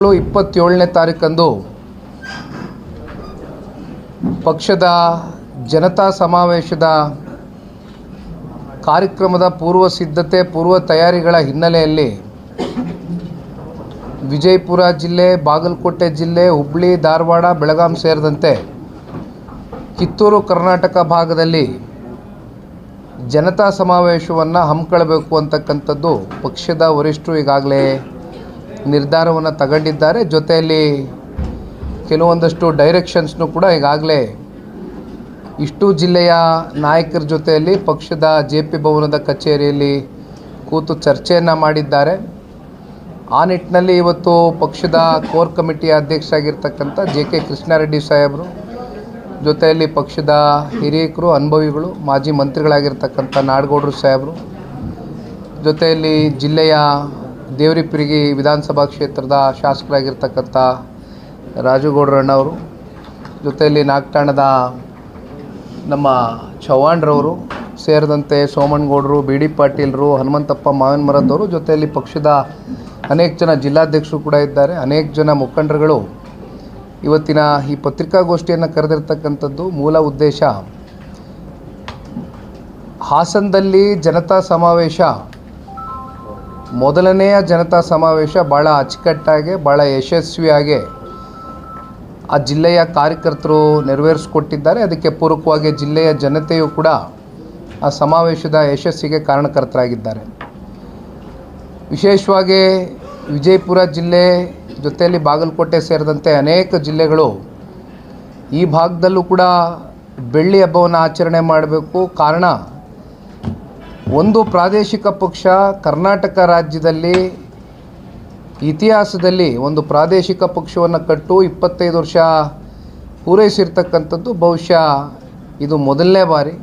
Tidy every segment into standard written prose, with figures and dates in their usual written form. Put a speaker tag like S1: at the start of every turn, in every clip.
S1: 27ನೇ ತಾರೀಕಂದು ಪಕ್ಷದ ಜನತಾ ಸಮಾವೇಶದ ಕಾರ್ಯಕ್ರಮದ ಪೂರ್ವ ಸಿದ್ಧತೆ ಪೂರ್ವ ತಯಾರಿಗಳ ಹಿನ್ನೆಲೆಯಲ್ಲಿ ವಿಜಯಪುರ ಜಿಲ್ಲೆ, ಬಾಗಲಕೋಟೆ ಜಿಲ್ಲೆ, ಹುಬ್ಬಳ್ಳಿ, ಧಾರವಾಡ, ಬೆಳಗಾಂ ಸೇರಿದಂತೆ ಕಿತ್ತೂರು ಕರ್ನಾಟಕ ಭಾಗದಲ್ಲಿ ಜನತಾ ಸಮಾವೇಶವನ್ನು ಹಮ್ಮಿಕೊಳ್ಳಬೇಕು ಅಂತಕ್ಕಂಥದ್ದು ಪಕ್ಷದ ವರಿಷ್ಠರು ಈಗಾಗಲೇ ನಿರ್ಧಾರವನ್ನು ತಗೊಂಡಿದ್ದಾರೆ. ಜೊತೆಯಲ್ಲಿ ಕೆಲವೊಂದಷ್ಟು ಡೈರೆಕ್ಷನ್ಸ್ನು ಕೂಡ ಈಗಾಗಲೇ ಇಷ್ಟು ಜಿಲ್ಲೆಯ ನಾಯಕರ ಜೊತೆಯಲ್ಲಿ ಪಕ್ಷದ JP ಭವನದ ಕಚೇರಿಯಲ್ಲಿ ಕೂತು ಚರ್ಚೆಯನ್ನು ಮಾಡಿದ್ದಾರೆ. ಆ ನಿಟ್ಟಿನಲ್ಲಿ ಇವತ್ತು ಪಕ್ಷದ ಕೋರ್ ಕಮಿಟಿಯ ಅಧ್ಯಕ್ಷರಾಗಿರ್ತಕ್ಕಂಥ JK ಕೃಷ್ಣಾರೆಡ್ಡಿ ಸಾಹೇಬರು ಜೊತೆಯಲ್ಲಿ ಪಕ್ಷದ ಹಿರಿಯಕರು, ಅನುಭವಿಗಳು, ಮಾಜಿ ಮಂತ್ರಿಗಳಾಗಿರ್ತಕ್ಕಂಥ ನಾಡಗೌಡರು ಸಾಹೇಬರು ಜೊತೆಯಲ್ಲಿ ಜಿಲ್ಲೆಯ ದೇವರಿಪಿರಿಗಿ ವಿಧಾನಸಭಾ ಕ್ಷೇತ್ರದ ಶಾಸಕರಾಗಿರ್ತಕ್ಕಂಥ ರಾಜುಗೌಡರಣ್ಣವರು ಜೊತೆಯಲ್ಲಿ ನಾಗಠಾಣದ ನಮ್ಮ ಚವ್ಹಾಣ್ರವರು ಸೇರಿದಂತೆ ಸೋಮಣ್ಣಗೌಡರು, BD ಪಾಟೀಲರು, ಹನುಮಂತಪ್ಪ ಮಾವಿನಮರದವರು ಜೊತೆಯಲ್ಲಿ ಪಕ್ಷದ ಅನೇಕ ಜನ ಜಿಲ್ಲಾಧ್ಯಕ್ಷರು ಕೂಡ ಇದ್ದಾರೆ. ಅನೇಕ ಜನ ಮುಖಂಡರುಗಳು ಇವತ್ತಿನ ಈ ಪತ್ರಿಕಾಗೋಷ್ಠಿಯನ್ನು ಕರೆದಿರ್ತಕ್ಕಂಥದ್ದು ಮೂಲ ಉದ್ದೇಶ ಹಾಸನದಲ್ಲಿ ಜನತಾ ಸಮಾವೇಶ, ಮೊದಲನೆಯ ಜನತಾ ಸಮಾವೇಶ ಭಾಳ ಅಚ್ಚುಕಟ್ಟಾಗಿ ಭಾಳ ಯಶಸ್ವಿಯಾಗಿ ಆ ಜಿಲ್ಲೆಯ ಕಾರ್ಯಕರ್ತರು ನೆರವೇರಿಸಿಕೊಟ್ಟಿದ್ದಾರೆ. ಅದಕ್ಕೆ ಪೂರಕವಾಗಿ ಜಿಲ್ಲೆಯ ಜನತೆಯು ಕೂಡ ಆ ಸಮಾವೇಶದ ಯಶಸ್ಸಿಗೆ ಕಾರಣಕರ್ತರಾಗಿದ್ದಾರೆ. ವಿಶೇಷವಾಗಿ ವಿಜಯಪುರ ಜಿಲ್ಲೆ ಜೊತೆಯಲ್ಲಿ ಬಾಗಲಕೋಟೆ ಸೇರಿದಂತೆ ಅನೇಕ ಜಿಲ್ಲೆಗಳು ಈ ಭಾಗದಲ್ಲೂ ಕೂಡ ಬೆಳ್ಳಿ ಹಬ್ಬವನ್ನು ಆಚರಣೆ ಮಾಡಬೇಕು. ಕಾರಣ, ಒಂದು ಪ್ರಾದೇಶಿಕ ಪಕ್ಷ ಕರ್ನಾಟಕ ರಾಜ್ಯದಲ್ಲಿ ಇತಿಹಾಸದಲ್ಲಿ ಒಂದು ಪ್ರಾದೇಶಿಕ ಪಕ್ಷವನ್ನು ಕಟ್ಟು 25 ವರ್ಷ ಪೂರೈಸಿರ್ತಕ್ಕಂಥದ್ದು ಬಹುಶಃ ಇದು ಮೊದಲನೇ ಬಾರಿ.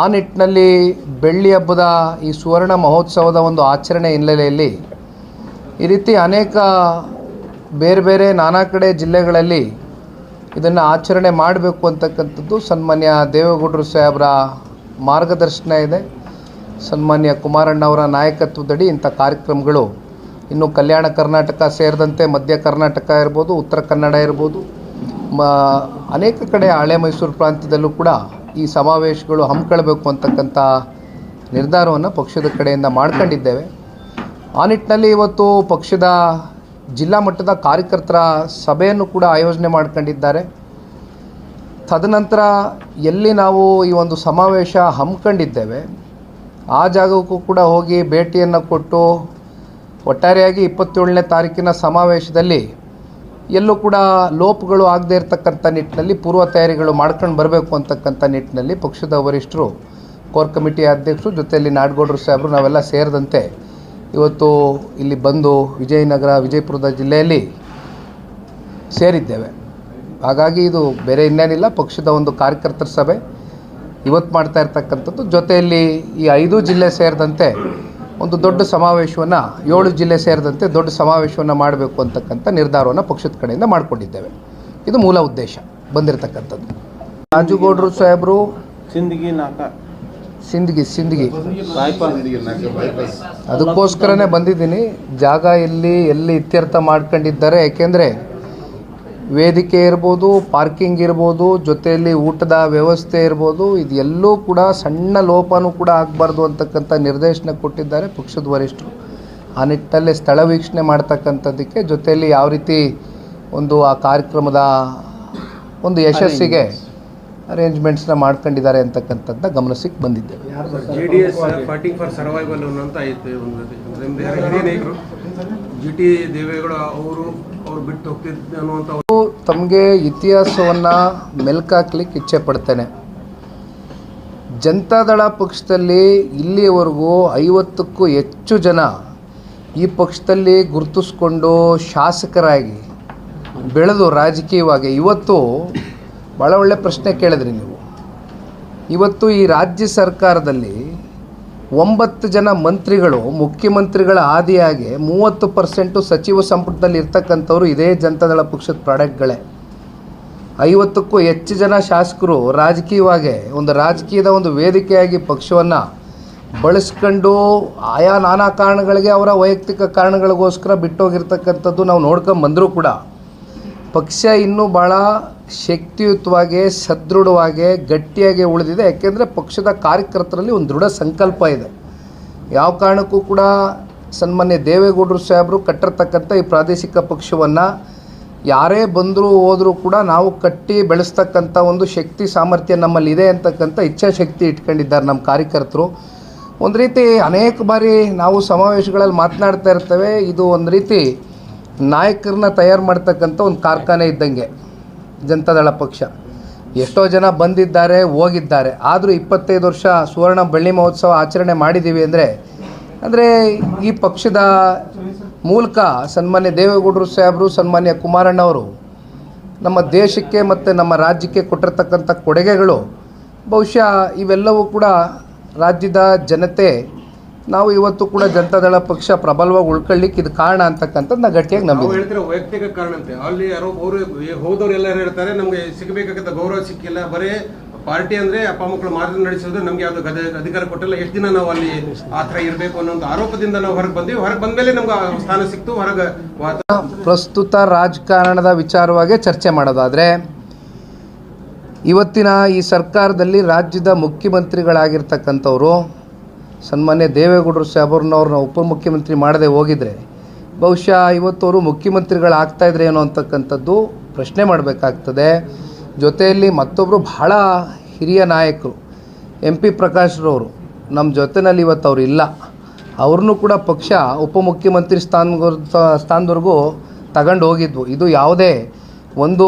S1: ಆ ನಿಟ್ಟಿನಲ್ಲಿ ಬೆಳ್ಳಿ ಹಬ್ಬದ ಈ ಸುವರ್ಣ ಮಹೋತ್ಸವದ ಒಂದು ಆಚರಣೆ ಹಿನ್ನೆಲೆಯಲ್ಲಿ ಈ ರೀತಿ ಅನೇಕ ಬೇರೆ ಬೇರೆ ನಾನಾ ಕಡೆ ಜಿಲ್ಲೆಗಳಲ್ಲಿ ಇದನ್ನು ಆಚರಣೆ ಮಾಡಬೇಕು ಅಂತಕ್ಕಂಥದ್ದು ಸನ್ಮಾನ್ಯ ದೇವೇಗೌಡರು ಸಾಹೇಬರ ಮಾರ್ಗದರ್ಶನ ಇದೆ. ಸನ್ಮಾನ್ಯ ಕುಮಾರಣ್ಣವರ ನಾಯಕತ್ವದಡಿ ಇಂಥ ಕಾರ್ಯಕ್ರಮಗಳು ಇನ್ನು ಕಲ್ಯಾಣ ಕರ್ನಾಟಕ ಸೇರಿದಂತೆ ಮಧ್ಯ ಕರ್ನಾಟಕ ಇರ್ಬೋದು, ಉತ್ತರ ಕನ್ನಡ ಇರ್ಬೋದು, ಅನೇಕ ಕಡೆ ಹಳೆ ಮೈಸೂರು ಪ್ರಾಂತ್ಯದಲ್ಲೂ ಕೂಡ ಈ ಸಮಾವೇಶಗಳು ಹಮ್ಮಿಕೊಳ್ಬೇಕು ಅಂತಕ್ಕಂಥ ನಿರ್ಧಾರವನ್ನು ಪಕ್ಷದ ಕಡೆಯಿಂದ ಮಾಡ್ಕೊಂಡಿದ್ದೇವೆ. ಆ ನಿಟ್ಟಿನಲ್ಲಿ ಇವತ್ತು ಪಕ್ಷದ ಜಿಲ್ಲಾ ಮಟ್ಟದ ಕಾರ್ಯಕರ್ತರ ಸಭೆಯನ್ನು ಕೂಡ ಆಯೋಜನೆ ಮಾಡ್ಕೊಂಡಿದ್ದಾರೆ. ತದನಂತರ ಎಲ್ಲಿ ನಾವು ಈ ಒಂದು ಸಮಾವೇಶ ಹಮ್ಮಿಕೊಂಡಿದ್ದೇವೆ ಆ ಜಾಗಕ್ಕೂ ಕೂಡ ಹೋಗಿ ಭೇಟಿಯನ್ನು ಕೊಟ್ಟು ಒಟ್ಟಾರೆಯಾಗಿ 27ನೇ ತಾರೀಕಿನ ಸಮಾವೇಶದಲ್ಲಿ ಎಲ್ಲೂ ಕೂಡ ಲೋಪಗಳು ಆಗದೇ ಇರತಕ್ಕಂಥ ನಿಟ್ಟಿನಲ್ಲಿ ಪೂರ್ವ ತಯಾರಿಗಳು ಮಾಡ್ಕೊಂಡು ಬರಬೇಕು ಅಂತಕ್ಕಂಥ ನಿಟ್ಟಿನಲ್ಲಿ ಪಕ್ಷದ ವರಿಷ್ಠರು, ಕೋರ್ ಕಮಿಟಿಯ ಅಧ್ಯಕ್ಷರು ಜೊತೆಯಲ್ಲಿ ನಾಡಗೌಡರು ಸಾಹೇಬರು ನಾವೆಲ್ಲ ಸೇರಿದಂತೆ ಇವತ್ತು ಇಲ್ಲಿ ಬಂದು ವಿಜಯಪುರದ ಜಿಲ್ಲೆಯಲ್ಲಿ ಸೇರಿದ್ದೇವೆ. ಹಾಗಾಗಿ ಇದು ಬೇರೆ ಇನ್ನೇನಿಲ್ಲ, ಪಕ್ಷದ ಒಂದು ಕಾರ್ಯಕರ್ತರ ಸಭೆ ಇವತ್ತು ಮಾಡ್ತಾ ಇರ್ತಕ್ಕಂಥದ್ದು. ಜೊತೆಯಲ್ಲಿ ಈ 5 ಜಿಲ್ಲೆ ಸೇರಿದಂತೆ ಒಂದು ದೊಡ್ಡ ಸಮಾವೇಶವನ್ನು 7 ಜಿಲ್ಲೆ ಸೇರಿದಂತೆ ದೊಡ್ಡ ಸಮಾವೇಶವನ್ನು ಮಾಡಬೇಕು ಅಂತಕ್ಕಂಥ ನಿರ್ಧಾರವನ್ನು ಪಕ್ಷದ ಕಡೆಯಿಂದ ಮಾಡಿಕೊಂಡಿದ್ದೇವೆ. ಇದು ಮೂಲ ಉದ್ದೇಶ ಬಂದಿರತಕ್ಕಂಥದ್ದು. ರಾಜುಗೌಡರು ಸಾಹೇಬರು ಸಿಂದಗಿ ಅದಕ್ಕೋಸ್ಕರನೇ ಬಂದಿದ್ದೀನಿ. ಜಾಗ ಎಲ್ಲಿ ಇತ್ಯರ್ಥ ಮಾಡ್ಕೊಂಡಿದ್ದಾರೆ, ಯಾಕೆಂದರೆ ವೇದಿಕೆ ಇರ್ಬೋದು, ಪಾರ್ಕಿಂಗ್ ಇರ್ಬೋದು, ಜೊತೆಯಲ್ಲಿ ಊಟದ ವ್ಯವಸ್ಥೆ ಇರ್ಬೋದು, ಇದೆಲ್ಲೂ ಕೂಡ ಸಣ್ಣ ಲೋಪನೂ ಕೂಡ ಆಗಬಾರ್ದು ಅಂತಕ್ಕಂಥ ನಿರ್ದೇಶನ ಕೊಟ್ಟಿದ್ದಾರೆ ಪಕ್ಷದ ವರಿಷ್ಠರು. ಆ ನಿಟ್ಟಿನಲ್ಲಿ ಸ್ಥಳ ವೀಕ್ಷಣೆ ಮಾಡ್ತಕ್ಕಂಥದ್ದಕ್ಕೆ ಜೊತೆಯಲ್ಲಿ ಯಾವ ರೀತಿ ಒಂದು ಆ ಕಾರ್ಯಕ್ರಮದ ಒಂದು ಯಶಸ್ಸಿಗೆ ಅರೇಂಜ್ಮೆಂಟ್ಸ್ನ ಮಾಡ್ಕೊಂಡಿದ್ದಾರೆ ಅಂತಕ್ಕಂಥದ್ದನ್ನ ಗಮನಿಸಕ್ಕೆ ಬಂದಿದ್ದೇವೆ.
S2: JDS ಫೈಟಿಂಗ್ ಫಾರ್ ಸರ್ವೈವಲ್ ಅಂತ ಐತೆ. GT ದೇವೇಗೌಡ ಅವರು ಬಿಟ್ಟು ಹೋಗ್ತಿದ್ದ ಅನ್ನುವಂಥ
S1: ತಮಗೆ ಇತಿಹಾಸವನ್ನು ಮೆಲ್ಕಾಕ್ಲಿಕ್ಕೆ ಇಚ್ಛೆ ಪಡ್ತೇನೆ. ಜನತಾದಳ ಪಕ್ಷದಲ್ಲಿ ಇಲ್ಲಿಯವರೆಗೂ 50ಕ್ಕೂ ಹೆಚ್ಚು ಜನ ಈ ಪಕ್ಷದಲ್ಲಿ ಗುರುತಿಸ್ಕೊಂಡು ಶಾಸಕರಾಗಿ ಬೆಳೆದು ರಾಜಕೀಯವಾಗಿ ಇವತ್ತು ಭಾಳ ಒಳ್ಳೆ ಪ್ರಶ್ನೆ ಕೇಳಿದ್ರಿ ನೀವು. ಇವತ್ತು ಈ ರಾಜ್ಯ ಸರ್ಕಾರದಲ್ಲಿ 9 ಜನ ಮಂತ್ರಿಗಳು ಮುಖ್ಯಮಂತ್ರಿಗಳ ಆದಿಯಾಗಿ 30% ಸಚಿವ ಸಂಪುಟದಲ್ಲಿ ಇರ್ತಕ್ಕಂಥವ್ರು ಇದೇ ಜನತಾದಳ ಪಕ್ಷದ ಪ್ರಾಡಕ್ಟ್ಗಳೇ. 50ಕ್ಕೂ ಹೆಚ್ಚು ಜನ ಶಾಸಕರು ರಾಜಕೀಯವಾಗಿ ಒಂದು ರಾಜಕೀಯದ ಒಂದು ವೇದಿಕೆಯಾಗಿ ಪಕ್ಷವನ್ನು ಬಳಸ್ಕೊಂಡು ಆಯಾ ನಾನಾ ಕಾರಣಗಳಿಗೆ ಅವರ ವೈಯಕ್ತಿಕ ಕಾರಣಗಳಿಗೋಸ್ಕರ ಬಿಟ್ಟೋಗಿರ್ತಕ್ಕಂಥದ್ದು ನಾವು ನೋಡ್ಕೊಂಬಂದರೂ ಕೂಡ ಪಕ್ಷ ಇನ್ನೂ ಭಾಳ ಶಕ್ತಿಯುತವಾಗಿ ಸದೃಢವಾಗಿ ಗಟ್ಟಿಯಾಗಿ ಉಳಿದಿದೆ. ಯಾಕೆಂದರೆ ಪಕ್ಷದ ಕಾರ್ಯಕರ್ತರಲ್ಲಿ ಒಂದು ದೃಢ ಸಂಕಲ್ಪ ಇದೆ. ಯಾವ ಕಾರಣಕ್ಕೂ ಕೂಡ ಸನ್ಮಾನ್ಯ ದೇವೇಗೌಡರು ಸಾಹೇಬರು ಕಟ್ಟಿರ್ತಕ್ಕಂಥ ಈ ಪ್ರಾದೇಶಿಕ ಪಕ್ಷವನ್ನು ಯಾರೇ ಬಂದರೂ ಹೋದರೂ ಕೂಡ ನಾವು ಕಟ್ಟಿ ಬೆಳೆಸ್ತಕ್ಕಂಥ ಒಂದು ಶಕ್ತಿ ಸಾಮರ್ಥ್ಯ ನಮ್ಮಲ್ಲಿ ಇದೆ ಅಂತಕ್ಕಂಥ ಇಚ್ಛಾಶಕ್ತಿ ಇಟ್ಕೊಂಡಿದ್ದಾರೆ ನಮ್ಮ ಕಾರ್ಯಕರ್ತರು. ಒಂದು ರೀತಿ ಅನೇಕ ಬಾರಿ ನಾವು ಸಮಾವೇಶಗಳಲ್ಲಿ ಮಾತನಾಡ್ತಾ ಇರ್ತೇವೆ, ಇದು ಒಂದು ರೀತಿ ನಾಯಕರನ್ನ ತಯಾರು ಮಾಡ್ತಕ್ಕಂಥ ಒಂದು ಕಾರ್ಖಾನೆ ಇದ್ದಂಗೆ ಜನತಾದಳ ಪಕ್ಷ. ಎಷ್ಟೋ ಜನ ಬಂದಿದ್ದಾರೆ ಹೋಗಿದ್ದಾರೆ, ಆದರೂ 25 ವರ್ಷ ಸುವರ್ಣ ಬೆಳ್ಳಿ ಮಹೋತ್ಸವ ಆಚರಣೆ ಮಾಡಿದ್ದೀವಿ ಅಂದರೆ ಈ ಪಕ್ಷದ ಮೂಲಕ ಸನ್ಮಾನ್ಯ ದೇವೇಗೌಡರು ಸಾಹೇಬರು, ಸನ್ಮಾನ್ಯ ಕುಮಾರಣ್ಣವರು ನಮ್ಮ ದೇಶಕ್ಕೆ ಮತ್ತು ನಮ್ಮ ರಾಜ್ಯಕ್ಕೆ ಕೊಟ್ಟಿರ್ತಕ್ಕಂಥ ಕೊಡುಗೆಗಳು ಬಹುಶಃ ಇವೆಲ್ಲವೂ ಕೂಡ ರಾಜ್ಯದ ಜನತೆ ನಾವು ಇವತ್ತು ಕೂಡ ಜನತಾದಳ ಪಕ್ಷ ಪ್ರಬಲವಾಗಿ ಉಳ್ಕೊಳ್ಳಿಕ್ಕೆ ಇದು ಕಾರಣ ಅಂತಕ್ಕಂಥದ್ದು ನಾ ಗಟ್ಟಿಯಾಗಿ ನಂಬಿದ್ದೆ.
S2: ಹೇಳ್ತಾರೆ ವೈಯಕ್ತಿಕ ಕಾರಣ ಅಂತ, ಅಲ್ಲಿ ಯಾರೋ ಅವರು ಹೋದವರೆಲ್ಲ ಹೇಳ್ತಾರೆ ನಮಗೆ ಸಿಗಬೇಕಾದ ಗೌರವ ಸಿಕ್ಕಿಲ್ಲ, ಬರೀ ಪಾರ್ಟಿ ಅಂದ್ರೆ ಅಪ್ಪ ಮಕ್ಕಳು ಮಾರ್ಗ ನಡೆಸೋದು, ನಮ್ಗೆ ಯಾವ್ದು ಅಧಿಕಾರ ಕೊಟ್ಟಿಲ್ಲ, ಎಷ್ಟು ದಿನ ನಾವು ಅಲ್ಲಿ ಆ ಥರ ಇರಬೇಕು ಅನ್ನೋ ಒಂದು ಆರೋಪದಿಂದ ನಾವು ಹೊರಗೆ ಬಂದ್ವಿ. ಹೊರಗೆ ಬಂದ್ಮೇಲೆ ನಮ್ಗೆ ಸ್ಥಾನ ಸಿಕ್ತು. ಹೊರಗೆ
S1: ಪ್ರಸ್ತುತ ರಾಜಕಾರಣದ ವಿಚಾರವಾಗಿ ಚರ್ಚೆ ಮಾಡೋದಾದರೆ, ಇವತ್ತಿನ ಈ ಸರ್ಕಾರದಲ್ಲಿ ರಾಜ್ಯದ ಮುಖ್ಯಮಂತ್ರಿಗಳಾಗಿರ್ತಕ್ಕಂಥವರು ಸನ್ಮಾನ್ಯ ದೇವೇಗೌಡರು ಸಾಹೇಬ್ರನ್ನವ್ರನ್ನ ಉಪಮುಖ್ಯಮಂತ್ರಿ ಮಾಡದೆ ಹೋಗಿದ್ರೆ ಬಹುಶಃ ಇವತ್ತವರು ಮುಖ್ಯಮಂತ್ರಿಗಳಾಗ್ತಾಯಿದ್ರೆ ಏನೋ ಅಂತಕ್ಕಂಥದ್ದು ಪ್ರಶ್ನೆ ಮಾಡಬೇಕಾಗ್ತದೆ. ಜೊತೆಯಲ್ಲಿ ಮತ್ತೊಬ್ಬರು ಬಹಳ ಹಿರಿಯ ನಾಯಕರು MP ಪ್ರಕಾಶ್ರವರು ನಮ್ಮ ಜೊತೆಯಲ್ಲಿ ಇವತ್ತು ಅವರು ಇಲ್ಲ. ಅವ್ರನ್ನೂ ಕೂಡ ಪಕ್ಷ ಉಪಮುಖ್ಯಮಂತ್ರಿ ಸ್ಥಾನದವರೆಗೂ ತಗೊಂಡು ಹೋಗಿದ್ವು. ಇದು ಯಾವುದೇ ಒಂದು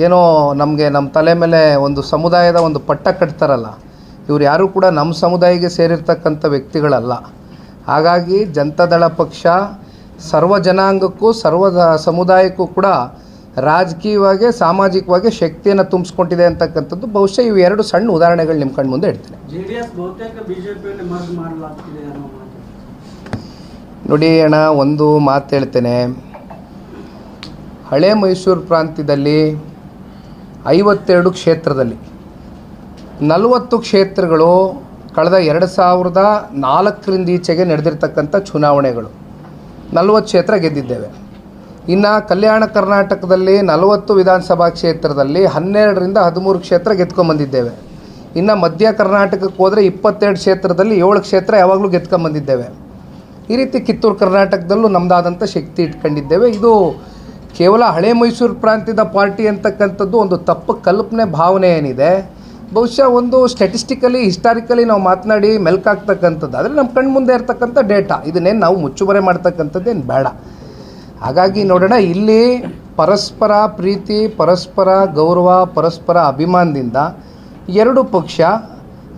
S1: ಏನೋ ನಮಗೆ ನಮ್ಮ ತಲೆ ಮೇಲೆ ಒಂದು ಸಮುದಾಯದ ಒಂದು ಪಟ್ಟ ಕಟ್ತಾರಲ್ಲ, ಇವ್ರು ಯಾರೂ ಕೂಡ ನಮ್ಮ ಸಮುದಾಯಕ್ಕೆ ಸೇರಿರ್ತಕ್ಕಂಥ ವ್ಯಕ್ತಿಗಳಲ್ಲ. ಹಾಗಾಗಿ ಜನತಾದಳ ಪಕ್ಷ ಸರ್ವ ಜನಾಂಗಕ್ಕೂ ಸರ್ವ ಸಮುದಾಯಕ್ಕೂ ಕೂಡ ರಾಜಕೀಯವಾಗಿ ಸಾಮಾಜಿಕವಾಗಿ ಶಕ್ತಿಯನ್ನು ತುಂಬಿಸ್ಕೊಂಡಿದೆ ಅಂತಕ್ಕಂಥದ್ದು ಬಹುಶಃ ಇವು ಎರಡು ಸಣ್ಣ ಉದಾಹರಣೆಗಳು ನಿಮ್ಮ ಕಣ್ಣು ಮುಂದೆ ಇಡ್ತೀನಿ. ನೋಡಿ ಅಣ್ಣ, ಒಂದು ಮಾತು ಹೇಳ್ತೇನೆ. ಹಳೆ ಮೈಸೂರು ಪ್ರಾಂತ್ಯದಲ್ಲಿ 52 ಕ್ಷೇತ್ರದಲ್ಲಿ 40 ಕ್ಷೇತ್ರಗಳು ಕಳೆದ 2004ರಿಂದ ಈಚೆಗೆ ನಡೆದಿರ್ತಕ್ಕಂಥ ಚುನಾವಣೆಗಳು 40 ಕ್ಷೇತ್ರ ಗೆದ್ದಿದ್ದೇವೆ. ಇನ್ನು ಕಲ್ಯಾಣ ಕರ್ನಾಟಕದಲ್ಲಿ 40 ವಿಧಾನಸಭಾ ಕ್ಷೇತ್ರದಲ್ಲಿ 12ರಿಂದ 13 ಕ್ಷೇತ್ರ ಗೆದ್ಕೊಂಬಂದಿದ್ದೇವೆ. ಇನ್ನು ಮಧ್ಯ ಕರ್ನಾಟಕಕ್ಕೆ ಹೋದರೆ 22 ಕ್ಷೇತ್ರದಲ್ಲಿ 7 ಕ್ಷೇತ್ರ ಯಾವಾಗಲೂ ಗೆದ್ಕೊಂಬಂದಿದ್ದೇವೆ. ಈ ರೀತಿ ಕಿತ್ತೂರು ಕರ್ನಾಟಕದಲ್ಲೂ ನಮ್ಮದಾದಂಥ ಶಕ್ತಿ ಇಟ್ಕೊಂಡಿದ್ದೇವೆ. ಇದು ಕೇವಲ ಹಳೆ ಮೈಸೂರು ಪ್ರಾಂತ್ಯದ ಪಾರ್ಟಿ ಅಂತಕ್ಕಂಥದ್ದು ಒಂದು ತಪ್ಪು ಕಲ್ಪನೆ ಭಾವನೆ ಏನಿದೆ, ಬಹುಶಃ ಒಂದು ಸ್ಟ್ಯಾಟಿಸ್ಟಿಕಲಿ ಹಿಸ್ಟಾರಿಕಲಿ ನಾವು ಮಾತನಾಡಿ ಮೆಲ್ಕಾಗ್ತಕ್ಕಂಥದ್ದು. ಆದರೆ ನಮ್ಮ ಕಣ್ಣು ಮುಂದೆ ಇರ್ತಕ್ಕಂಥ ಡೇಟಾ, ಇದನ್ನೇನು ನಾವು ಮುಚ್ಚುಮರೆ ಮಾಡ್ತಕ್ಕಂಥದ್ದೇನು ಬೇಡ. ಹಾಗಾಗಿ ನೋಡೋಣ, ಇಲ್ಲಿ ಪರಸ್ಪರ ಪ್ರೀತಿ, ಪರಸ್ಪರ ಗೌರವ, ಪರಸ್ಪರ ಅಭಿಮಾನದಿಂದ ಎರಡು ಪಕ್ಷ,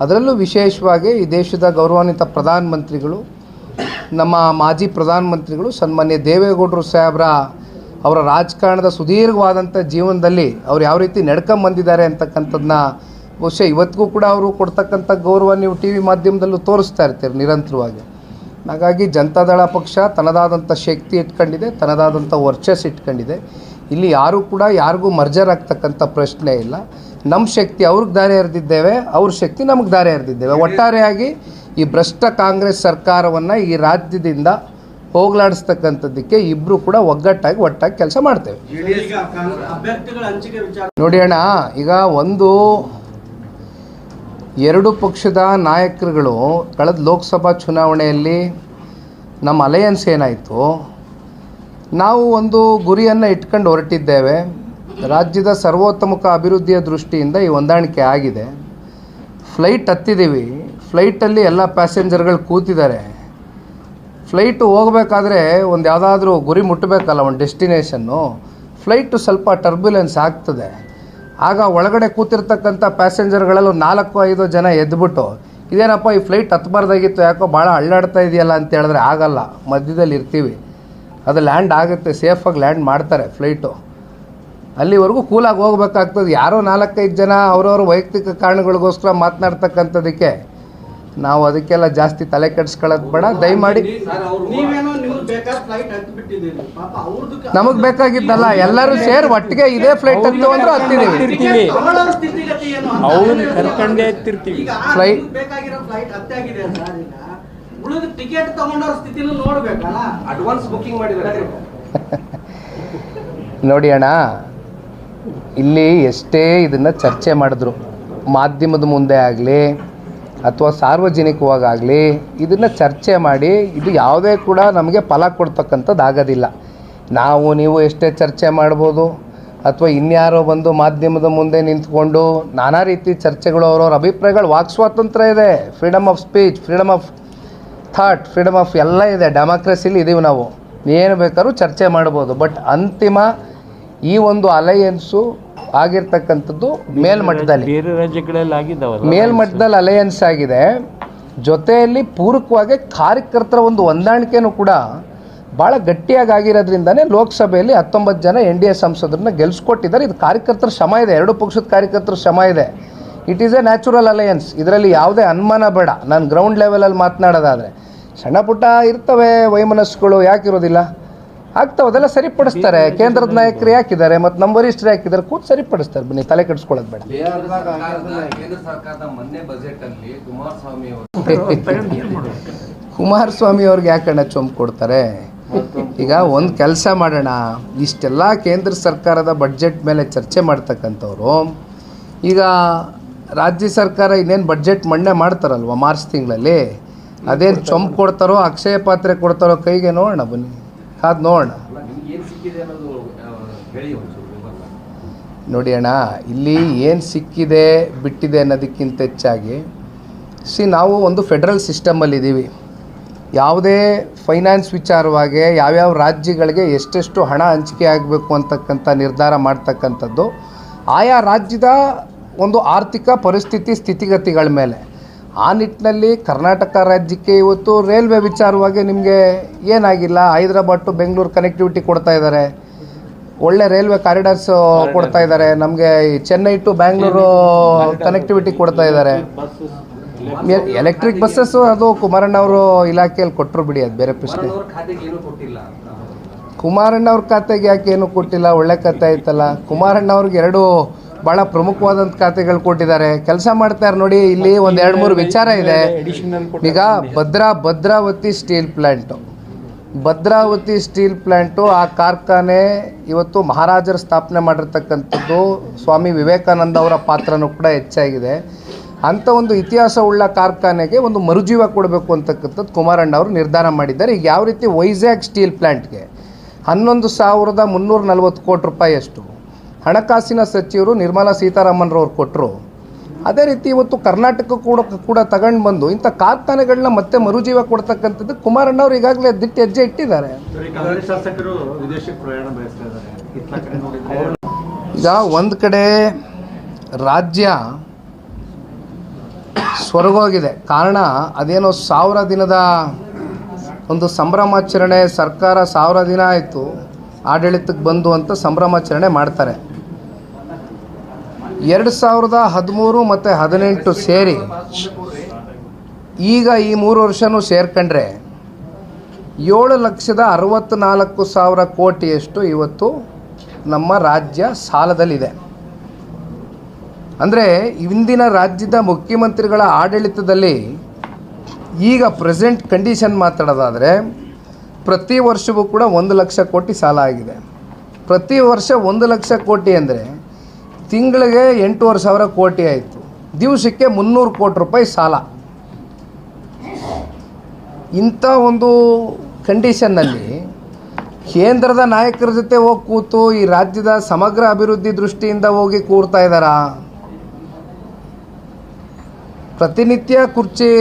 S1: ಅದರಲ್ಲೂ ವಿಶೇಷವಾಗಿ ಈ ದೇಶದ ಗೌರವಾನ್ವಿತ ಪ್ರಧಾನಮಂತ್ರಿಗಳು, ನಮ್ಮ ಮಾಜಿ ಪ್ರಧಾನಮಂತ್ರಿಗಳು ಸನ್ಮಾನ್ಯ ದೇವೇಗೌಡರು ಸಾಹೇಬ್ರ ಅವರ ರಾಜಕಾರಣದ ಸುದೀರ್ಘವಾದಂಥ ಜೀವನದಲ್ಲಿ ಅವ್ರು ಯಾವ ರೀತಿ ನಡ್ಕೊಂಬಂದಿದ್ದಾರೆ ಅಂತಕ್ಕಂಥದ್ದನ್ನ ಬಹುಶಃ ಇವತ್ತಿಗೂ ಕೂಡ ಅವರು ಕೊಡ್ತಕ್ಕಂಥ ಗೌರವ ನೀವು TV ಮಾಧ್ಯಮದಲ್ಲೂ ತೋರಿಸ್ತಾ ಇರ್ತೀರಿ ನಿರಂತರವಾಗಿ. ಹಾಗಾಗಿ ಜನತಾದಳ ಪಕ್ಷ ತನ್ನದಾದಂಥ ಶಕ್ತಿ ಇಟ್ಕೊಂಡಿದೆ, ತನ್ನದಾದಂಥ ವರ್ಚಸ್ ಇಟ್ಕೊಂಡಿದೆ. ಇಲ್ಲಿ ಯಾರೂ ಕೂಡ ಯಾರಿಗೂ ಮರ್ಜರ್ ಆಗ್ತಕ್ಕಂಥ ಪ್ರಶ್ನೆ ಇಲ್ಲ. ನಮ್ಮ ಶಕ್ತಿ ಅವ್ರಿಗೆ ದಾರಿ ಎರೆದಿದ್ದೇವೆ, ಅವ್ರ ಶಕ್ತಿ ನಮಗೆ ದಾರಿ ಎರೆದಿದ್ದೇವೆ. ಒಟ್ಟಾರೆಯಾಗಿ ಈ ಭ್ರಷ್ಟ ಕಾಂಗ್ರೆಸ್ ಸರ್ಕಾರವನ್ನು ಈ ರಾಜ್ಯದಿಂದ ಹೋಗಲಾಡಿಸ್ತಕ್ಕಂಥದ್ದಕ್ಕೆ ಇಬ್ಬರು ಕೂಡ ಒಟ್ಟಾಗಿ ಕೆಲಸ ಮಾಡ್ತೇವೆ. ನೋಡಿ ಅಣ್ಣ, ಈಗ ಒಂದು ಎರಡು ಪಕ್ಷದ ನಾಯಕರುಗಳು ಕಳೆದ ಲೋಕಸಭಾ ಚುನಾವಣೆಯಲ್ಲಿ ನಮ್ಮ ಅಲಯನ್ಸ್ ಏನಾಯಿತು, ನಾವು ಒಂದು ಗುರಿಯನ್ನು ಇಟ್ಕೊಂಡು ಹೊರಟಿದ್ದೇವೆ. ರಾಜ್ಯದ ಸರ್ವೋತ್ತಮುಖ ಅಭಿವೃದ್ಧಿಯ ದೃಷ್ಟಿಯಿಂದ ಈ ಹೊಂದಾಣಿಕೆ ಆಗಿದೆ. ಫ್ಲೈಟ್ ಹತ್ತಿದ್ದೀವಿ, ಫ್ಲೈಟಲ್ಲಿ ಎಲ್ಲ ಪ್ಯಾಸೆಂಜರ್ಗಳು ಕೂತಿದ್ದಾರೆ. ಫ್ಲೈಟು ಹೋಗಬೇಕಾದ್ರೆ ಒಂದು ಯಾವುದಾದ್ರೂ ಗುರಿ ಮುಟ್ಟಬೇಕಲ್ಲ, ಒಂದು ಡೆಸ್ಟಿನೇಷನ್ನು. ಫ್ಲೈಟು ಸ್ವಲ್ಪ ಟರ್ಬ್ಯುಲೆನ್ಸ್ ಆಗ್ತದೆ. ಆಗ ಒಳಗಡೆ ಕೂತಿರ್ತಕ್ಕಂಥ ಪ್ಯಾಸೆಂಜರ್ಗಳಲ್ಲಿ 4-5 ಜನ ಎದ್ಬಿಟ್ಟು, ಇದೇನಪ್ಪ ಈ ಫ್ಲೈಟ್ ಹತ್ತಬಾರ್ದಾಗಿತ್ತು, ಯಾಕೋ ಭಾಳ ಅಳ್ಳಾಡ್ತಾ ಇದೆಯಲ್ಲ ಅಂತ ಹೇಳಿದ್ರೆ ಆಗಲ್ಲ. ಮಧ್ಯದಲ್ಲಿ ಇರ್ತೀವಿ, ಅದು ಲ್ಯಾಂಡ್ ಆಗುತ್ತೆ, ಸೇಫಾಗಿ ಲ್ಯಾಂಡ್ ಮಾಡ್ತಾರೆ ಫ್ಲೈಟು. ಅಲ್ಲಿವರೆಗೂ ಕೂಲಾಗಿ ಹೋಗ್ಬೇಕಾಗ್ತದೆ. ಯಾರೋ 4-5 ಜನ ಅವರವ್ರ ವೈಯಕ್ತಿಕ ಕಾರಣಗಳಿಗೋಸ್ಕರ ಮಾತನಾಡ್ತಕ್ಕಂಥದ್ದಕ್ಕೆ ನಾವು ಅದಕ್ಕೆಲ್ಲ ಜಾಸ್ತಿ ತಲೆ ಕೆಡಿಸ್ಕೊಳ್ಳೋದು ಬೇಡ. ದಯಮಾಡಿ
S3: ಬೇಕಾದ ಫ್ಲೈಟ್ ಹತ್ತು ಬಿಟ್ಟಿದ್ದೀವಿ ಪಾಪ ಅವ್ರದ್ದು
S1: ನಮಗೆ ಬೇಕಾಗಿದ್ದಲ್ಲ, ಎಲ್ಲರೂ ಸೇರಿ ಒಟ್ಟಿಗೆ ಇದೇ ಫ್ಲೈಟ್ ಹತ್ತು ಅಂದ್ರೆ ಹತ್ತಿದ್ದೀವಿ.
S3: ತಗೊಳ್ಳೋ ಸ್ಥಿತಿಗತಿ ಏನು ಅಂತ
S4: ಅವ್ರನ್ನ ಕರ್ಕೊಂಡೇ ಹತ್ತಿರ್ತೀವಿ.
S3: ಈಗ
S1: Flight-
S3: ಬೇಕಾಗಿರೋ ಫ್ಲೈಟ್ ಹತ್ತಾಗಿದೆ ಸರ್. ಈಗ ಉಳಿದ ಟಿಕೆಟ್ ತಗೊಂಡವ್ರ ಸ್ಥಿತಿನೂ ನೋಡ್ಬೇಕಲ್ಲ.
S2: ಅಡ್ವಾನ್ಸ್ ಬುಕಿಂಗ್ ಮಾಡಿದ್ದಾರೆ.
S1: ನೋಡಿ ಅಣ್ಣ, ಇಲ್ಲಿ ಎಷ್ಟೇ ಇದನ್ನು ಚರ್ಚೆ ಮಾಡಿದ್ರು, ಮಾಧ್ಯಮದ ಮುಂದೆ ಆಗಲಿ ಅಥವಾ ಸಾರ್ವಜನಿಕವಾಗಲಿ ಇದನ್ನು ಚರ್ಚೆ ಮಾಡಿ ಇದು ಯಾವುದೇ ಕೂಡ ನಮಗೆ ಫಲ ಕೊಡ್ತಕ್ಕಂಥದ್ದು ಆಗೋದಿಲ್ಲ. ನಾವು ನೀವು ಎಷ್ಟೇ ಚರ್ಚೆ ಮಾಡ್ಬೋದು ಅಥವಾ ಇನ್ಯಾರೋ ಬಂದು ಮಾಧ್ಯಮದ ಮುಂದೆ ನಿಂತ್ಕೊಂಡು ನಾನಾ ರೀತಿ ಚರ್ಚೆಗಳು, ಅವ್ರವ್ರ ಅಭಿಪ್ರಾಯಗಳು, ವಾಕ್ ಸ್ವಾತಂತ್ರ್ಯ ಇದೆ, freedom of speech, freedom of thought, freedom of ಎಲ್ಲ ಇದೆ, ಡೆಮಾಕ್ರಸಿಲಿ ಇದ್ದೀವಿ ನಾವು, ಏನು ಬೇಕಾದ್ರೂ ಚರ್ಚೆ ಮಾಡ್ಬೋದು. ಬಟ್ ಅಂತಿಮ ಈ ಒಂದು ಅಲಯನ್ಸು ಆಗಿರ್ತಕ್ಕಂಥದ್ದು ಮೇಲ್ಮಟ್ಟದಲ್ಲಿ,
S4: ಬೇರೆ ರಾಜ್ಯಗಳಲ್ಲಿ ಆಗಿದ್ದಾವಲ್ಲ,
S1: ಮೇಲ್ಮಟ್ಟದಲ್ಲಿ ಅಲಯನ್ಸ್ ಆಗಿದೆ. ಜೊತೆಯಲ್ಲಿ ಪೂರಕವಾಗಿ ಕಾರ್ಯಕರ್ತರ ಒಂದು ಹೊಂದಾಣಿಕೆನೂ ಕೂಡ ಭಾಳ ಗಟ್ಟಿಯಾಗಿ ಆಗಿರೋದ್ರಿಂದನೇ ಲೋಕಸಭೆಯಲ್ಲಿ 19 ಜನ NDA ಸಂಸದರನ್ನ ಗೆಲ್ಲಿಸ್ಕೊಟ್ಟಿದ್ದಾರೆ. ಇದು ಕಾರ್ಯಕರ್ತರ ಶ್ರಮ ಇದೆ, ಎರಡು ಪಕ್ಷದ ಕಾರ್ಯಕರ್ತರ ಶ್ರಮ ಇದೆ. It is A natural alliance, ಇದರಲ್ಲಿ ಯಾವುದೇ ಅನುಮಾನ ಬೇಡ. ನಾನು ಗ್ರೌಂಡ್ ಲೆವೆಲಲ್ಲಿ ಮಾತನಾಡೋದಾದರೆ ಸಣ್ಣ ಪುಟ್ಟ ಇರ್ತವೆ ವೈಮನಸ್ಸುಗಳು, ಯಾಕಿರೋದಿಲ್ಲ, ಆಗ್ತಾವೆ, ಅದೆಲ್ಲ ಸರಿಪಡಿಸ್ತಾರೆ. ಕೇಂದ್ರದ ನಾಯಕರು ಯಾಕಿದ್ದಾರೆ ಮತ್ತು ನಮ್ಮ ವರಿಷ್ಠರು ಯಾಕಿದ್ದಾರೆ, ಕೂತು ಸರಿಪಡಿಸ್ತಾರೆ. ಬನ್ನಿ, ತಲೆ ಕೆಡಿಸ್ಕೊಳ್ಳೋದು ಬೇಡ.
S5: ಕೇಂದ್ರ ಸರ್ಕಾರದ ಮೊನ್ನೆ ಬಜೆಟ್ ಅಲ್ಲಿ
S1: ಕುಮಾರಸ್ವಾಮಿ ಅವ್ರಿಗೆ ಯಾಕಣ್ಣ ಚೊಂಬು ಕೊಡ್ತಾರೆ? ಈಗ ಒಂದು ಕೆಲಸ ಮಾಡೋಣ, ಇಷ್ಟೆಲ್ಲ ಕೇಂದ್ರ ಸರ್ಕಾರದ ಬಡ್ಜೆಟ್ ಮೇಲೆ ಚರ್ಚೆ ಮಾಡ್ತಕ್ಕಂಥವ್ರು ಈಗ ರಾಜ್ಯ ಸರ್ಕಾರ ಇನ್ನೇನು ಬಡ್ಜೆಟ್ ಮಂಡನೆ ಮಾಡ್ತಾರಲ್ವ ಮಾರ್ಚ್ ತಿಂಗಳಲ್ಲಿ, ಅದೇನು ಚೊಂಬು ಕೊಡ್ತಾರೋ ಅಕ್ಷಯ ಪಾತ್ರೆ ಕೊಡ್ತಾರೋ ಕೈಗೆ ನೋಡೋಣ, ಬನ್ನಿ ಅದು ನೋಡೋಣ. ನೋಡಿ ಅಣ್ಣ, ಇಲ್ಲಿ ಏನು ಸಿಕ್ಕಿದೆ ಬಿಟ್ಟಿದೆ ಅನ್ನೋದಕ್ಕಿಂತ ಹೆಚ್ಚಾಗಿ ನಾವು ಒಂದು ಫೆಡ್ರಲ್ ಸಿಸ್ಟಮಲ್ಲಿದ್ದೀವಿ. ಯಾವುದೇ ಫೈನಾನ್ಸ್ ವಿಚಾರವಾಗಿ ಯಾವ್ಯಾವ ರಾಜ್ಯಗಳಿಗೆ ಎಷ್ಟೆಷ್ಟು ಹಣ ಹಂಚಿಕೆ ಆಗಬೇಕು ಅಂತಕ್ಕಂಥ ನಿರ್ಧಾರ ಮಾಡ್ತಕ್ಕಂಥದ್ದು ಆಯಾ ರಾಜ್ಯದ ಒಂದು ಆರ್ಥಿಕ ಪರಿಸ್ಥಿತಿ ಸ್ಥಿತಿಗತಿಗಳ ಮೇಲೆ. ಆ ನಿಟ್ಟಿನಲ್ಲಿ ಕರ್ನಾಟಕ ರಾಜ್ಯಕ್ಕೆ ಇವತ್ತು ರೈಲ್ವೆ ವಿಚಾರವಾಗಿ ನಿಮಗೆ ಏನಾಗಿಲ್ಲ, ಹೈದರಾಬಾದ್ ಟು ಬೆಂಗಳೂರು ಕನೆಕ್ಟಿವಿಟಿ ಕೊಡ್ತಾ ಇದ್ದಾರೆ, ಒಳ್ಳೆ ರೈಲ್ವೆ ಕಾರಿಡಾರ್ಸ್ ಕೊಡ್ತಾ ಇದ್ದಾರೆ, ನಮಗೆ ಚೆನ್ನೈ ಟು ಬ್ಯಾಂಗ್ಳೂರು ಕನೆಕ್ಟಿವಿಟಿ ಕೊಡ್ತಾ ಇದ್ದಾರೆ. ಎಲೆಕ್ಟ್ರಿಕ್ ಬಸ್ಸಸ್ಸು ಅದು ಕುಮಾರಣ್ಣ ಅವರು ಇಲಾಖೆಯಲ್ಲಿ ಕೊಟ್ಟರು ಬಿಡಿ, ಅದು ಬೇರೆ ಪ್ರಶ್ನೆ. ಕುಮಾರಣ್ಣ ಅವ್ರ ಖಾತೆಗೆ ಯಾಕೆ ಏನು ಕೊಟ್ಟಿಲ್ಲ? ಒಳ್ಳೆ ಖಾತೆ ಆಯ್ತಲ್ಲ. ಕುಮಾರಣ್ಣ ಅವ್ರಿಗೆ ಎರಡು ಭಾಳ ಪ್ರಮುಖವಾದಂಥ ಖಾತೆಗಳು ಕೊಟ್ಟಿದ್ದಾರೆ, ಕೆಲಸ ಮಾಡ್ತಾರೆ. ನೋಡಿ, ಇಲ್ಲಿ ಒಂದು 2-3 ವಿಚಾರ ಇದೆ. ಈಗ ಭದ್ರಾವತಿ ಸ್ಟೀಲ್ ಪ್ಲ್ಯಾಂಟು ಆ ಕಾರ್ಖಾನೆ ಇವತ್ತು ಮಹಾರಾಜರು ಸ್ಥಾಪನೆ ಮಾಡಿರ್ತಕ್ಕಂಥದ್ದು, ಸ್ವಾಮಿ ವಿವೇಕಾನಂದ ಅವರ ಪಾತ್ರನೂ ಕೂಡ ಹೆಚ್ಚಾಗಿದೆ. ಅಂಥ ಒಂದು ಇತಿಹಾಸವುಳ್ಳ ಕಾರ್ಖಾನೆಗೆ ಒಂದು ಮರುಜೀವ ಕೊಡಬೇಕು ಅಂತಕ್ಕಂಥದ್ದು ಕುಮಾರಣ್ಣ ಅವರು ನಿರ್ಧಾರ ಮಾಡಿದ್ದಾರೆ. ಈಗ ಯಾವ ರೀತಿ ವೈಜಾಗ್ ಸ್ಟೀಲ್ ಪ್ಲ್ಯಾಂಟ್ಗೆ 11,340 ಕೋಟಿ ರೂಪಾಯಿಯಷ್ಟು ಹಣಕಾಸಿನ ಸಚಿವರು ನಿರ್ಮಲಾ ಸೀತಾರಾಮನ್ರವ್ರು ಕೊಟ್ಟರು, ಅದೇ ರೀತಿ ಇವತ್ತು ಕರ್ನಾಟಕ ಕೂಡ ತಗೊಂಡು ಬಂದು ಇಂಥ ಕಾರ್ಖಾನೆಗಳನ್ನ ಮತ್ತೆ ಮರುಜೀವ ಕೊಡ್ತಕ್ಕಂಥದ್ದು ಕುಮಾರಣ್ಣ ಅವರು ಈಗಾಗಲೇ ದಿಟ್ಟ ಹೆಜ್ಜೆ ಇಟ್ಟಿದ್ದಾರೆ. ಈಗ ಒಂದು ಕಡೆ ರಾಜ್ಯ ಸ್ವರ್ಗೋಗಿದೆ. ಕಾರಣ ಅದೇನೋ 1000 ದಿನದ ಒಂದು ಸಂಭ್ರಮಾಚರಣೆ, ಸರ್ಕಾರ 1000 ದಿನ ಆಯಿತು ಆಡಳಿತಕ್ಕೆ ಬಂದು ಅಂತ ಸಂಭ್ರಮಾಚರಣೆ ಮಾಡ್ತಾರೆ. 2013 ಮತ್ತು 2018 ಸೇರಿ ಈಗ ಈ 3 ವರ್ಷನೂ ಸೇರ್ಕೊಂಡ್ರೆ 7,64,000 ಕೋಟಿಯಷ್ಟು ಇವತ್ತು ನಮ್ಮ ರಾಜ್ಯ ಸಾಲದಲ್ಲಿದೆ. ಅಂದರೆ ಇಂದಿನ ರಾಜ್ಯದ ಮುಖ್ಯಮಂತ್ರಿಗಳ ಆಡಳಿತದಲ್ಲಿ ಈಗ ಪ್ರೆಸೆಂಟ್ ಕಂಡೀಷನ್ ಮಾತಾಡೋದಾದರೆ ಪ್ರತಿ ವರ್ಷವೂ ಕೂಡ 1 ಲಕ್ಷ ಕೋಟಿ ಸಾಲ ಆಗಿದೆ. ಪ್ರತಿ ವರ್ಷ 1 ಲಕ್ಷ ಕೋಟಿ ಅಂದರೆ ತಿಂಗಳಿಗೆ 8,500 ಕೋಟಿ ಆಯಿತು, ದಿವಸಕ್ಕೆ 300 ಕೋಟಿ ರೂಪಾಯಿ ಸಾಲ. ಇಂಥ ಒಂದು ಕಂಡೀಷನ್ನಲ್ಲಿ ಕೇಂದ್ರದ ನಾಯಕರ ಜೊತೆ ಹೋಗಿ ಕೂತು ಈ ರಾಜ್ಯದ ಸಮಗ್ರ ಅಭಿವೃದ್ಧಿ ದೃಷ್ಟಿಯಿಂದ ಹೋಗಿ ಕೂರ್ತಾ ಇದ್ದಾರಾ? ಪ್ರತಿನಿತ್ಯ ಕುರ್ಚಿ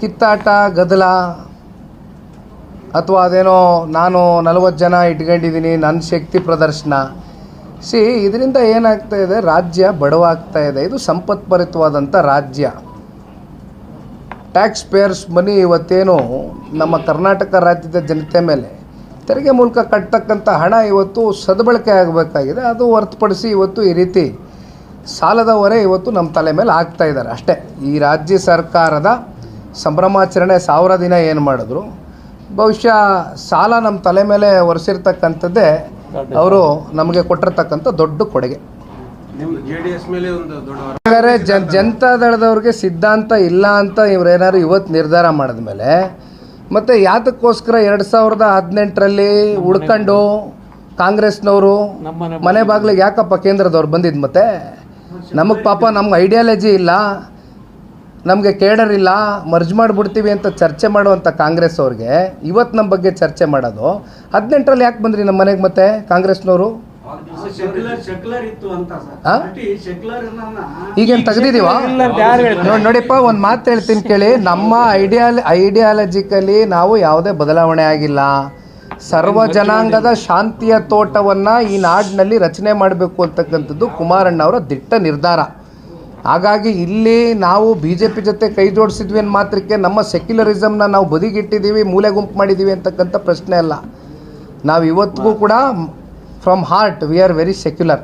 S1: ಕಿತ್ತಾಟ, ಗದ್ದಲ, ಅಥವಾ ಅದೇನೋ ನಾನು 40 ಜನ ಇಟ್ಕೊಂಡಿದ್ದೀನಿ, ನನ್ನ ಶಕ್ತಿ ಪ್ರದರ್ಶನ. ಇದರಿಂದ ಏನಾಗ್ತಾ ಇದೆ, ರಾಜ್ಯ ಬಡವಾಗ್ತಾ ಇದೆ. ಇದು ಸಂಪತ್ಭರಿತವಾದಂಥ ರಾಜ್ಯ. ಟ್ಯಾಕ್ಸ್ ಪೇಯರ್ಸ್ ಮನಿ ಇವತ್ತೇನು ನಮ್ಮ ಕರ್ನಾಟಕ ರಾಜ್ಯದ ಜನತೆ ಮೇಲೆ ತೆರಿಗೆ ಮೂಲಕ ಕಟ್ಟತಕ್ಕಂಥ ಹಣ ಇವತ್ತು ಸದ್ಬಳಕೆ ಆಗಬೇಕಾಗಿದೆ. ಅದು ಹೊರತುಪಡಿಸಿ ಇವತ್ತು ಈ ರೀತಿ ಸಾಲದ ಹೊರೆ ಇವತ್ತು ನಮ್ಮ ತಲೆ ಮೇಲೆ ಆಗ್ತಾ ಇದ್ದಾರೆ ಅಷ್ಟೇ. ಈ ರಾಜ್ಯ ಸರ್ಕಾರದ ಸಂಭ್ರಮಾಚರಣೆ 1000 ದಿನ ಏನು ಮಾಡಿದ್ರು, ಬಹುಶಃ ಸಾಲ ನಮ್ಮ ತಲೆ ಮೇಲೆ ಒರೆಸಿರ್ತಕ್ಕಂಥದ್ದೇ ಅವರು ನಮಗೆ ಕೊಟ್ಟಿರ್ತಕ್ಕಂಥ ದೊಡ್ಡ ಕೊಡುಗೆ.
S2: ನಿಮ್ದು JDS ಮೇಲೆ ಒಂದು ದೊಡ್ಡ
S1: ಹಾಗಾದ್ರೆ ಜನತಾದಳದವ್ರಿಗೆ ಸಿದ್ಧಾಂತ ಇಲ್ಲ ಅಂತ ಇವರೇನಾದ್ರು ಇವತ್ತು ನಿರ್ಧಾರ ಮಾಡಿದ್ಮೇಲೆ ಮತ್ತೆ ಯಾತಕ್ಕೋಸ್ಕರ 2018ರಲ್ಲಿ ಹುಡ್ಕೊಂಡು ಕಾಂಗ್ರೆಸ್ನವರು ಮನೆ ಬಾಗಿಲಿಗೆ ಯಾಕಪ್ಪ ಕೇಂದ್ರದವ್ರು ಬಂದಿದ್ದು? ಮತ್ತೆ ನಮಗೆ ಪಾಪ ನಮ್ಗೆ ಐಡಿಯಾಲಜಿ ಇಲ್ಲ, ನಮಗೆ ಕೇಡರ್ ಇಲ್ಲ, ಮರ್ಜ್ ಮಾಡಿಬಿಡ್ತೀವಿ ಅಂತ ಚರ್ಚೆ ಮಾಡುವಂಥ ಕಾಂಗ್ರೆಸ್ ಅವ್ರಿಗೆ ಇವತ್ತು ನಮ್ಮ ಬಗ್ಗೆ ಚರ್ಚೆ ಮಾಡೋದು. 18ರಲ್ಲಿ ಯಾಕೆ ಬಂದ್ರಿ ನಮ್ಮ ಮನೆಗೆ ಮತ್ತೆ ಕಾಂಗ್ರೆಸ್ನವರು?
S3: ಸೆಕ್ಯುಲರ್ ಇತ್ತು ಅಂತ
S1: ಈಗೇನು ತೆಗ್ದಿದೀವ? ನೋಡಿಪ್ಪ, ಒಂದು ಮಾತು ಹೇಳ್ತೀನಿ ಕೇಳಿ. ನಮ್ಮ ಐಡಿಯಾಲಜಿಕಲಿ ನಾವು ಯಾವುದೇ ಬದಲಾವಣೆ ಆಗಿಲ್ಲ. ಸರ್ವ ಜನಾಂಗದ ಶಾಂತಿಯ ತೋಟವನ್ನು ಈ ನಾಡಿನಲ್ಲಿ ರಚನೆ ಮಾಡಬೇಕು ಅಂತಕ್ಕಂಥದ್ದು ಕುಮಾರಣ್ಣವರ ದಿಟ್ಟ ನಿರ್ಧಾರ. ಹಾಗಾಗಿ ಇಲ್ಲಿ ನಾವು BJP ಜೊತೆ ಕೈ ಜೋಡಿಸಿದ್ವಿ ಅನ್ನೋ ಮಾತ್ರಕ್ಕೆ ನಮ್ಮ ಸೆಕ್ಯುಲರಿಸಮ್ನ ನಾವು ಬದಿಗಿಟ್ಟಿದ್ದೀವಿ, ಮೂಲೆ ಗುಂಪು ಮಾಡಿದ್ದೀವಿ ಅಂತಕ್ಕಂಥ ಪ್ರಶ್ನೆ ಅಲ್ಲ. ನಾವು ಇವತ್ತಿಗೂ ಕೂಡ from heart we are very secular.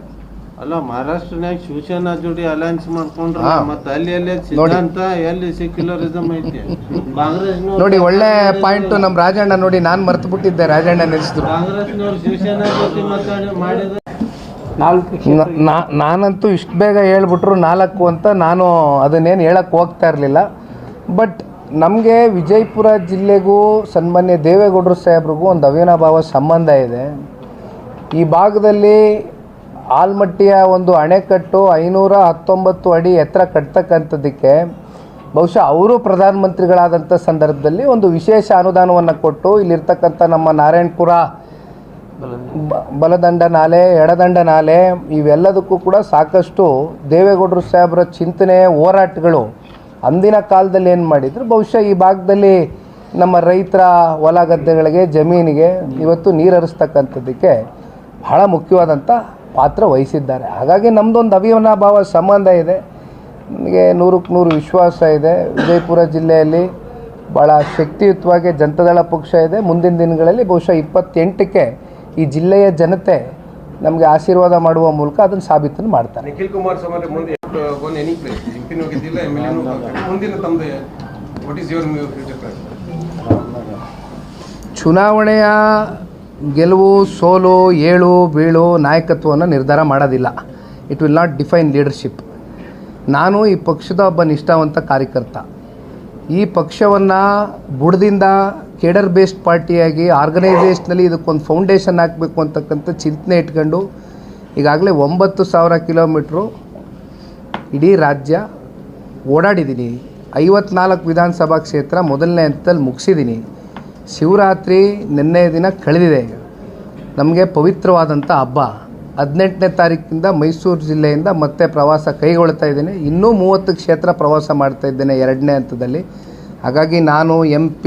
S6: ಅಲ್ಲ, ಮಹಾರಾಷ್ಟ್ರನಾಗ ಶಿವಸೇನಾ ಜೋಡಿ ಅಲಯನ್ಸ್ ಮಾಡ್ಕೊಂಡ್ರೆ ಮತ್ತೆ ಅಲ್ಲಿ ಸಿದ್ಧಾಂತ ಎಲ್ಲಿ ಸೆಕ್ಯುಲರಿಸಮ್ ಐತಿ? ಕಾಂಗ್ರೆಸ್
S1: ನೋಡಿ, ಒಳ್ಳೆ ಪಾಯಿಂಟ್ ನಮ್ಮ ರಾಜಣ್ಣ. ನೋಡಿ, ನಾನು ಮರ್ತು ಬಿಟ್ಟಿದ್ದೆ, ರಾಜಣ್ಣ ನಿಲ್ಲಿಸಿದ್ರು.
S6: ಕಾಂಗ್ರೆಸ್ನವ್ರು ಶಿವಸೇನಾ ಜೊತೆ ಮಾಡಿದ್ರೆ
S1: ನಾನಂತೂ ಇಷ್ಟು ಬೇಗ ಹೇಳ್ಬಿಟ್ರು 4 ಅಂತ ನಾನು ಅದನ್ನೇನು ಹೇಳಕ್ಕೆ ಹೋಗ್ತಾ ಇರಲಿಲ್ಲ. ಬಟ್ ನಮಗೆ ವಿಜಯಪುರ ಜಿಲ್ಲೆಗೂ ಸನ್ಮಾನ್ಯ ದೇವೇಗೌಡರು ಸಾಹೇಬ್ರಿಗೂ ಒಂದು ಅವಿನಾಭಾವ ಸಂಬಂಧ ಇದೆ. ಈ ಭಾಗದಲ್ಲಿ ಆಲ್ಮಟ್ಟಿಯ ಒಂದು ಅಣೆಕಟ್ಟು 519 ಅಡಿ ಎತ್ತರ ಕಟ್ತಕ್ಕಂಥದ್ದಕ್ಕೆ ಬಹುಶಃ ಅವರು ಪ್ರಧಾನಮಂತ್ರಿಗಳಾದಂಥ ಸಂದರ್ಭದಲ್ಲಿ ಒಂದು ವಿಶೇಷ ಅನುದಾನವನ್ನು ಕೊಟ್ಟು ಇಲ್ಲಿರ್ತಕ್ಕಂಥ ನಮ್ಮ ನಾರಾಯಣಪುರ ಬಲದಂಡ ನಾಲೆ, ಎಡದಂಡ ನಾಲೆ ಇವೆಲ್ಲದಕ್ಕೂ ಕೂಡ ಸಾಕಷ್ಟು ದೇವೇಗೌಡರು ಸಾಹೇಬರ ಚಿಂತನೆ, ಹೋರಾಟಗಳು ಅಂದಿನ ಕಾಲದಲ್ಲಿ ಏನು ಮಾಡಿದ್ರು. ಬಹುಶಃ ಈ ಭಾಗದಲ್ಲಿ ನಮ್ಮ ರೈತರ ಹೊಲ ಗದ್ದೆಗಳಿಗೆ, ಜಮೀನಿಗೆ ಇವತ್ತು ನೀರು ಹರಿಸ್ತಕ್ಕಂಥದ್ದಕ್ಕೆ ಬಹಳ ಮುಖ್ಯವಾದಂಥ ಪಾತ್ರ ವಹಿಸಿದ್ದಾರೆ. ಹಾಗಾಗಿ ನಮ್ಮದೊಂದು ಅವಿನಾಭಾವ ಸಂಬಂಧ ಇದೆ. ನನಗೆ 100ಕ್ಕೆ 100 ವಿಶ್ವಾಸ ಇದೆ. ವಿಜಯಪುರ ಜಿಲ್ಲೆಯಲ್ಲಿ ಭಾಳ ಶಕ್ತಿಯುತವಾಗಿ ಜನತಾದಳ ಪಕ್ಷ ಇದೆ. ಮುಂದಿನ ದಿನಗಳಲ್ಲಿ ಬಹುಶಃ 28ಕ್ಕೆ ಈ ಜಿಲ್ಲೆಯ ಜನತೆ ನಮಗೆ ಆಶೀರ್ವಾದ ಮಾಡುವ ಮೂಲಕ ಅದನ್ನು ಸಾಬೀತನ್ನು ಮಾಡ್ತಾರೆ.
S2: ನಿಖಿಲ್ ಕುಮಾರಸ್ವಾಮಿ ಮುಂದೆ ಎನಿ ಪ್ಲೇಸ್ MP ಹೋಗಿದ್ದಿಲ್ಲ, MLA ಮುಂದಿನ ತಮ್ಮದು what is your future plan?
S1: ಚುನಾವಣೆಯ ಗೆಲುವು, ಸೋಲು, ಏಳು ಬೀಳು ನಾಯಕತ್ವವನ್ನು ನಿರ್ಧಾರ ಮಾಡೋದಿಲ್ಲ. It will not define leadership. ನಾನು ಈ ಪಕ್ಷದ ಒಬ್ಬ ನಿಷ್ಠಾವಂತ ಕಾರ್ಯಕರ್ತ. ಈ ಪಕ್ಷವನ್ನು ಬುಡದಿಂದ ಕೇಡರ್ ಬೇಸ್ಡ್ ಪಾರ್ಟಿಯಾಗಿ ಆರ್ಗನೈಸೇಷನಲ್ಲಿ ಇದಕ್ಕೊಂದು ಫೌಂಡೇಶನ್ ಹಾಕಬೇಕು ಅಂತಕ್ಕಂಥ ಚಿಂತನೆ ಇಟ್ಕೊಂಡು ಈಗಾಗಲೇ 9,000 ಕಿಲೋಮೀಟ್ರು ಇಡೀ ರಾಜ್ಯ ಓಡಾಡಿದ್ದೀನಿ. 54 ವಿಧಾನಸಭಾ ಕ್ಷೇತ್ರ ಮೊದಲನೇ ಹಂತದಲ್ಲಿ ಮುಗಿಸಿದ್ದೀನಿ. ಶಿವರಾತ್ರಿ ನಿನ್ನೆ ದಿನ ಕಳೆದಿದೆ. ನಮಗೆ ಪವಿತ್ರವಾದಂಥ ಹಬ್ಬ. 18ನೇ ತಾರೀಕಿಂದ ಮೈಸೂರು ಜಿಲ್ಲೆಯಿಂದ ಮತ್ತೆ ಪ್ರವಾಸ ಕೈಗೊಳ್ತಾ ಇದ್ದೇನೆ. ಇನ್ನೂ 30 ಕ್ಷೇತ್ರ ಪ್ರವಾಸ ಮಾಡ್ತಾ ಇದ್ದೇನೆ 2ನೇ ಹಂತದಲ್ಲಿ. ಹಾಗಾಗಿ ನಾನು MP,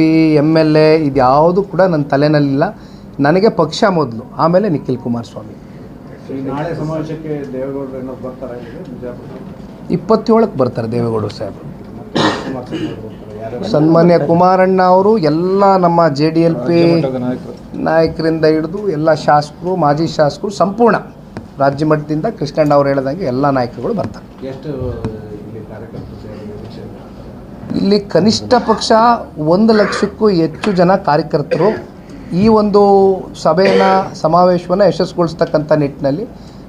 S1: MLA ಇದ್ಯಾವುದು ಕೂಡ ನನ್ನ ತಲೆನಲ್ಲಿಲ್ಲ. ನನಗೆ ಪಕ್ಷ ಮೊದಲು, ಆಮೇಲೆ ನಿಖಿಲ್ ಕುಮಾರಸ್ವಾಮಿ.
S7: ನಾಳೆ ಸಮಾವೇಶಕ್ಕೆ ದೇವೇಗೌಡರು ಬರ್ತಾರೆ,
S1: 27ಕ್ಕೆ ಬರ್ತಾರೆ ದೇವೇಗೌಡರು ಸಾಹೇಬರು. ಸನ್ಮಾನ್ಯ ಕುಮಾರಣ್ಣ ಅವರು ಎಲ್ಲ ನಮ್ಮ JDLP ನಾಯಕರಿಂದ ಹಿಡಿದು ಎಲ್ಲ ಶಾಸಕರು, ಮಾಜಿ ಶಾಸಕರು, ಸಂಪೂರ್ಣ ರಾಜ್ಯ ಮಟ್ಟದಿಂದ ಕೃಷ್ಣಣ್ಣ ಅವರು ಹೇಳಿದಂಗೆ ಎಲ್ಲ ನಾಯಕರುಗಳು ಬರ್ತಾರೆ.
S7: ಎಷ್ಟು ಇಲ್ಲಿ ಕಾರ್ಯಕರ್ತರು
S1: ಇಲ್ಲಿ ಕನಿಷ್ಠ ಪಕ್ಷ 1 ಲಕ್ಷಕ್ಕೂ ಹೆಚ್ಚು ಜನ ಕಾರ್ಯಕರ್ತರು ಈ ಒಂದು ಸಭೆಯನ್ನು, ಸಮಾವೇಶವನ್ನು ಯಶಸ್ಸುಗೊಳಿಸ್ತಕ್ಕಂಥ ನಿಟ್ಟಿನಲ್ಲಿ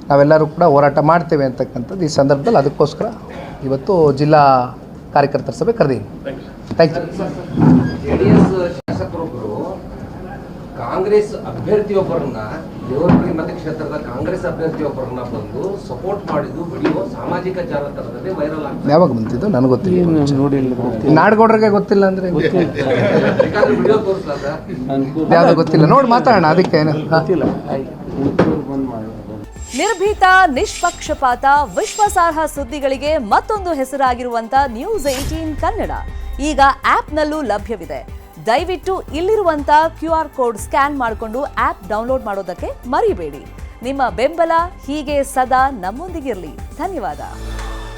S1: ನಾವೆಲ್ಲರೂ ಕೂಡ ಹೋರಾಟ ಮಾಡ್ತೇವೆ ಅಂತಕ್ಕಂಥದ್ದು ಈ ಸಂದರ್ಭದಲ್ಲಿ. ಅದಕ್ಕೋಸ್ಕರ ಇವತ್ತು ಜಿಲ್ಲಾ ಕಾರ್ಯಕರ್ತರ ಸಭೆ ಕರೆದಿದ್ದೀನಿ. Thank you.
S5: JDS ಶಾಸಕರೊಬ್ಬರು ಕಾಂಗ್ರೆಸ್ ಅಭ್ಯರ್ಥಿಯೊಬ್ಬರನ್ನ, ದೇವರಪುರಿ ಮತಕ್ಷೇತ್ರದ ಕಾಂಗ್ರೆಸ್ ಅಭ್ಯರ್ಥಿಯೊಬ್ಬರನ್ನ ಬಂದು ಸಪೋರ್ಟ್ ಮಾಡಿದ್ದು ವಿಡಿಯೋ ಸಾಮಾಜಿಕ ಜಾಲತಾಣದಲ್ಲಿ ವೈರಲ್ ಆಗ್ತದೆ.
S1: ಯಾವಾಗ ಬಂತಿದ್ದು ನನಗೆ ಗೊತ್ತಿಲ್ಲ. ನಾಡಗೌಡರಿಗೆ ಗೊತ್ತಿಲ್ಲ ಅಂದರೆ
S5: ವಿಡಿಯೋ ತೋರಿಸ್ಲಾದ
S1: ಯಾವುದು ಗೊತ್ತಿಲ್ಲ. ನೋಡಿ ಮಾತಾಡೋಣ, ಅದಕ್ಕೆ
S8: ನಿರ್ಭೀತ, ನಿಷ್ಪಕ್ಷಪಾತ, ವಿಶ್ವಾಸಾರ್ಹ ಸುದ್ದಿಗಳಿಗೆ ಮತ್ತೊಂದು ಹೆಸರಾಗಿರುವಂತ News18 ಕನ್ನಡ ಈಗ ಆಪ್ನಲ್ಲೂ ಲಭ್ಯವಿದೆ. ದಯವಿಟ್ಟು ಇಲ್ಲಿರುವಂತ QR ಕೋಡ್ ಸ್ಕ್ಯಾನ್ ಮಾಡಿಕೊಂಡು ಆಪ್ ಡೌನ್ಲೋಡ್ ಮಾಡೋದಕ್ಕೆ ಮರಿಬೇಡಿ. ನಿಮ್ಮ ಬೆಂಬಲ ಹೀಗೆ ಸದಾ ನಮ್ಮೊಂದಿಗಿರಲಿ. ಧನ್ಯವಾದ.